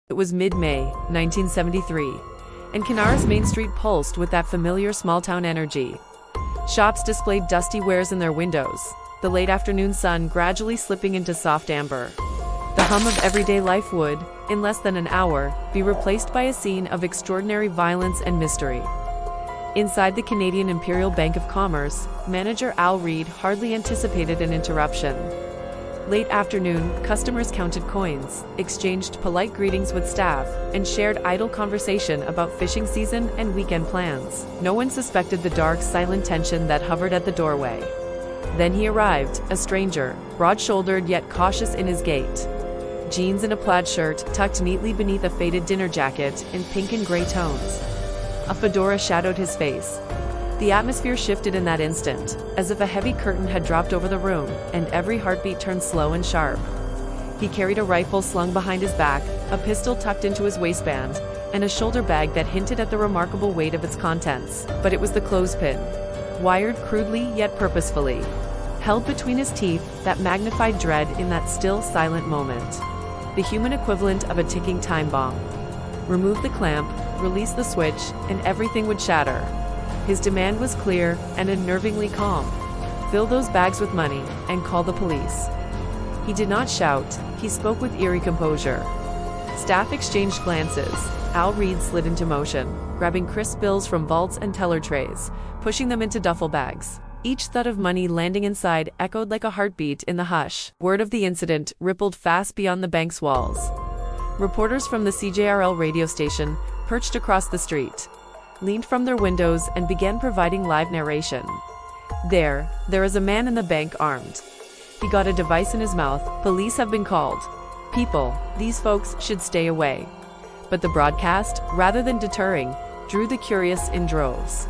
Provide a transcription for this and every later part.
It was mid-May, 1973, and Kenora's main street pulsed with that familiar small-town energy. Shops displayed dusty wares in their windows, the late afternoon sun gradually slipping into soft amber. The hum of everyday life would, in less than an hour, be replaced by a scene of extraordinary violence and mystery. Inside the Canadian Imperial Bank of Commerce, manager Reid hardly anticipated an interruption. Late afternoon, customers counted coins, exchanged polite greetings with staff, and shared idle conversation about fishing season and weekend plans. No one suspected the dark, silent tension that hovered at the doorway. Then he arrived, a stranger, broad-shouldered yet cautious in his gait. Jeans and a plaid shirt tucked neatly beneath a faded dinner jacket in pink and gray tones. A fedora shadowed his face. The atmosphere shifted in that instant, as if a heavy curtain had dropped over the room, and every heartbeat turned slow and sharp. He carried a rifle slung behind his back, a pistol tucked into his waistband, and a shoulder bag that hinted at the remarkable weight of its contents. But it was the clothespin, wired crudely yet purposefully, held between his teeth, that magnified dread in that still, silent moment. The human equivalent of a ticking time bomb. Remove the clamp, release the switch, and everything would shatter. His demand was clear and unnervingly calm. Fill those bags with money, and call the police. He did not shout, he spoke with eerie composure. Staff exchanged glances. Reid slid into motion, grabbing crisp bills from vaults and teller trays, pushing them into duffel bags. Each thud of money landing inside echoed like a heartbeat in the hush. Word of the incident rippled fast beyond the bank's walls. Reporters from the CJRL radio station, perched across the street, leaned from their windows and began providing live narration. There is a man in the bank armed. He got a device in his mouth. Police have been called. People, these folks should stay away. But the broadcast, rather than deterring, drew the curious in droves.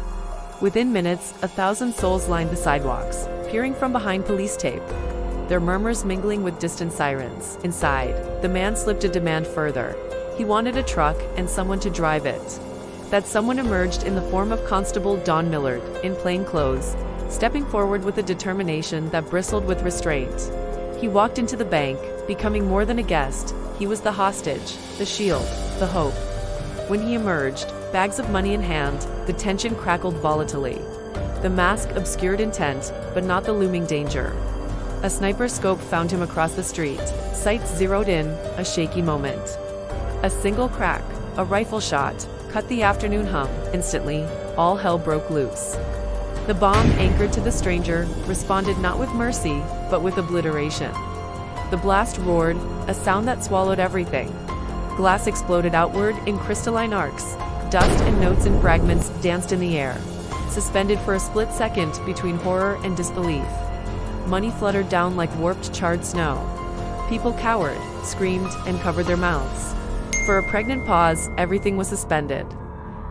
Within minutes, 1,000 souls lined the sidewalks, peering from behind police tape, their murmurs mingling with distant sirens. Inside, the man slipped a demand further. He wanted a truck and someone to drive it. That someone emerged in the form of Constable Don Millard, in plain clothes, stepping forward with a determination that bristled with restraint. He walked into the bank, becoming more than a guest. He was the hostage, the shield, the hope. When he emerged, bags of money in hand, the tension crackled volatilely. The mask obscured intent, but not the looming danger. A sniper's scope found him across the street, sights zeroed in, a shaky moment. A single crack, a rifle shot, cut the afternoon hum. Instantly, all hell broke loose. The bomb anchored to the stranger responded not with mercy, but with obliteration. The blast roared, a sound that swallowed everything. Glass exploded outward in crystalline arcs. Dust and notes and fragments danced in the air, suspended for a split second between horror and disbelief. Money fluttered down like warped charred snow. People cowered, screamed, and covered their mouths. For a pregnant pause, everything was suspended.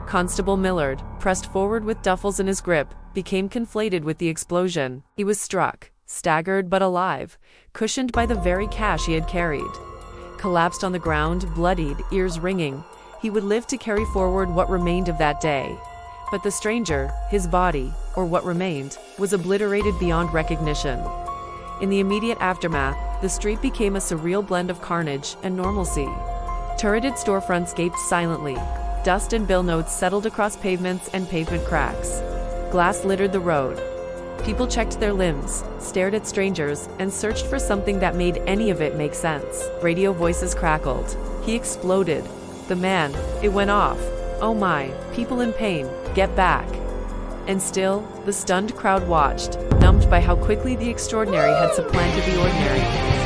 Constable Millard, pressed forward with duffels in his grip, became conflated with the explosion. He was struck, staggered but alive, cushioned by the very cash he had carried. Collapsed on the ground, bloodied, ears ringing, he would live to carry forward what remained of that day. But the stranger, his body, or what remained, was obliterated beyond recognition. In the immediate aftermath, the street became a surreal blend of carnage and normalcy. Turreted storefronts gaped silently. Dust and bill notes settled across pavements and pavement cracks. Glass littered the road. People checked their limbs, stared at strangers, and searched for something that made any of it make sense. Radio voices crackled. He exploded. The man, it went off. Oh my, people in pain, get back. And still, the stunned crowd watched, numbed by how quickly the extraordinary had supplanted the ordinary.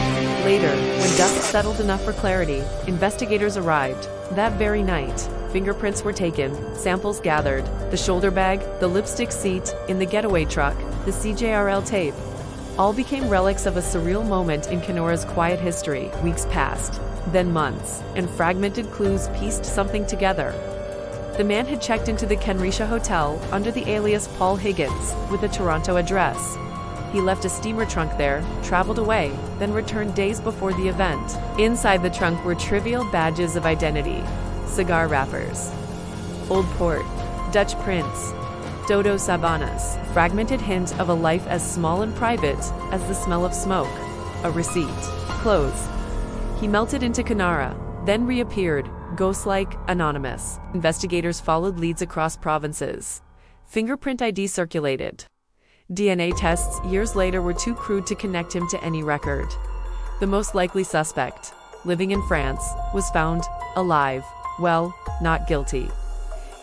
Later, when dust settled enough for clarity, investigators arrived. That very night, fingerprints were taken, samples gathered, the shoulder bag, the lipstick seat, in the getaway truck, the CJRL tape. All became relics of a surreal moment in Kenora's quiet history. Weeks passed, then months, and fragmented clues pieced something together. The man had checked into the Kenora Hotel under the alias Paul Higgins, with a Toronto address. He left a steamer trunk there, traveled away, then returned days before the event. Inside the trunk were trivial badges of identity, cigar wrappers, old port, Dutch prints, dodo sabanas, fragmented hint of a life as small and private as the smell of smoke, a receipt, clothes. He melted into Kenora, then reappeared, ghost-like, anonymous. Investigators followed leads across provinces. Fingerprint ID circulated. DNA tests years later were too crude to connect him to any record. The most likely suspect, living in France, was found alive, well, not guilty.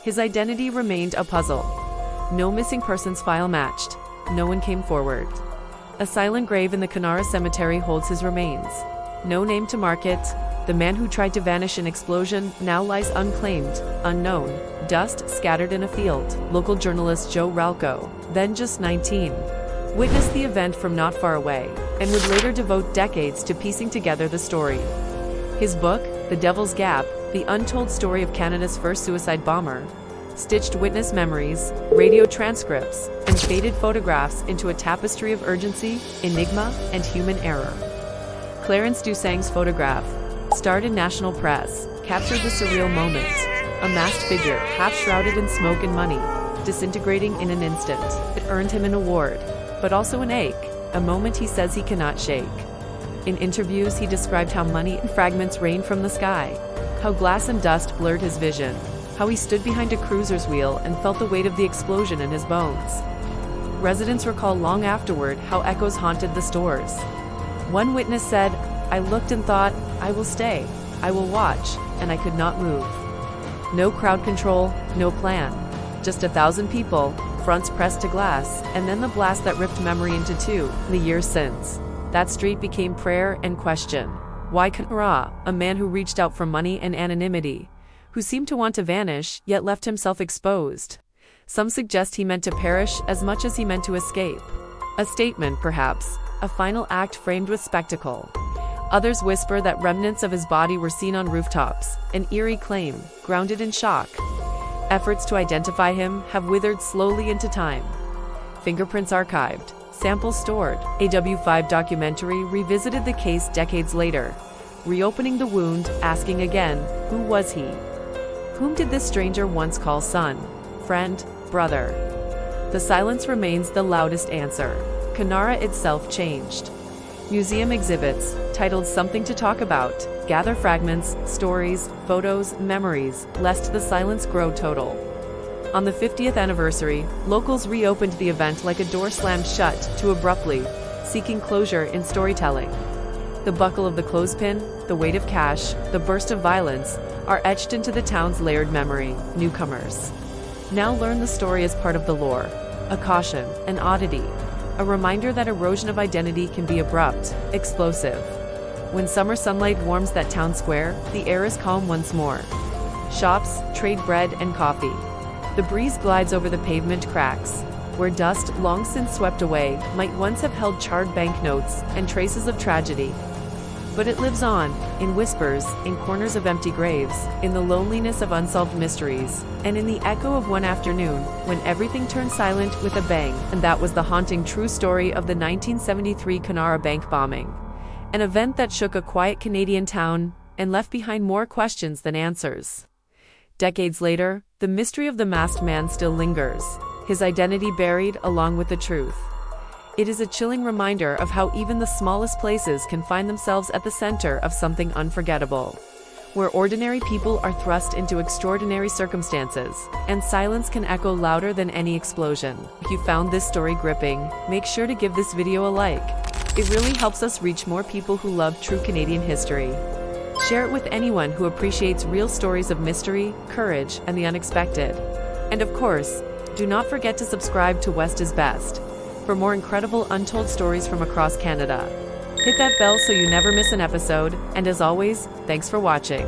His identity remained a puzzle. No missing persons file matched. No one came forward. A silent grave in the Kenora cemetery holds his remains. No name to mark it. The man who tried to vanish in explosion now lies unclaimed, unknown, dust scattered in a field. Local journalist Joe Ralco, then just 19, witnessed the event from not far away, and would later devote decades to piecing together the story. His book, The Devil's Gap, The Untold Story of Canada's First Suicide Bomber, stitched witness memories, radio transcripts, and faded photographs into a tapestry of urgency, enigma, and human error. Clarence Dusang's photograph, starred in national press, captured the surreal moment. A masked figure, half-shrouded in smoke and money, disintegrating in an instant. It earned him an award, but also an ache, a moment he says he cannot shake. In interviews, he described how money and fragments rained from the sky, how glass and dust blurred his vision, how he stood behind a cruiser's wheel and felt the weight of the explosion in his bones. Residents recall long afterward how echoes haunted the stores. One witness said, "I looked and thought, I will stay, I will watch, and I could not move." No crowd control, no plan. Just 1,000 people, fronts pressed to glass, and then the blast that ripped memory into two. In the years since, that street became prayer and question. Why Kenora, a man who reached out for money and anonymity, who seemed to want to vanish, yet left himself exposed? Some suggest he meant to perish as much as he meant to escape. A statement, perhaps, a final act framed with spectacle. Others whisper that remnants of his body were seen on rooftops, an eerie claim, grounded in shock. Efforts to identify him have withered slowly into time. Fingerprints archived, samples stored. A W5 documentary revisited the case decades later, reopening the wound, asking again, who was he? Whom did this stranger once call son, friend, brother? The silence remains the loudest answer. Kenora itself changed. Museum exhibits, titled Something to Talk About, gather fragments, stories, photos, memories, lest the silence grow total. On the 50th anniversary, locals reopened the event like a door slammed shut too abruptly, seeking closure in storytelling. The buckle of the clothespin, the weight of cash, the burst of violence, are etched into the town's layered memory. Newcomers now learn the story as part of the lore, a caution, an oddity, a reminder that erosion of identity can be abrupt, explosive. When summer sunlight warms that town square, the air is calm once more. Shops trade bread and coffee. The breeze glides over the pavement cracks, where dust, long since swept away, might once have held charred banknotes and traces of tragedy. But it lives on, in whispers, in corners of empty graves, in the loneliness of unsolved mysteries, and in the echo of one afternoon, when everything turned silent with a bang. And that was the haunting true story of the 1973 Kenora Bank bombing. An event that shook a quiet Canadian town and left behind more questions than answers. Decades later, the mystery of the masked man still lingers, his identity buried along with the truth. It is a chilling reminder of how even the smallest places can find themselves at the center of something unforgettable, where ordinary people are thrust into extraordinary circumstances, and silence can echo louder than any explosion. If you found this story gripping, make sure to give this video a like. It really helps us reach more people who love true Canadian history. Share it with anyone who appreciates real stories of mystery, courage, and the unexpected. And of course, do not forget to subscribe to West is Best for more incredible untold stories from across Canada. Hit that bell so you never miss an episode, and as always, thanks for watching.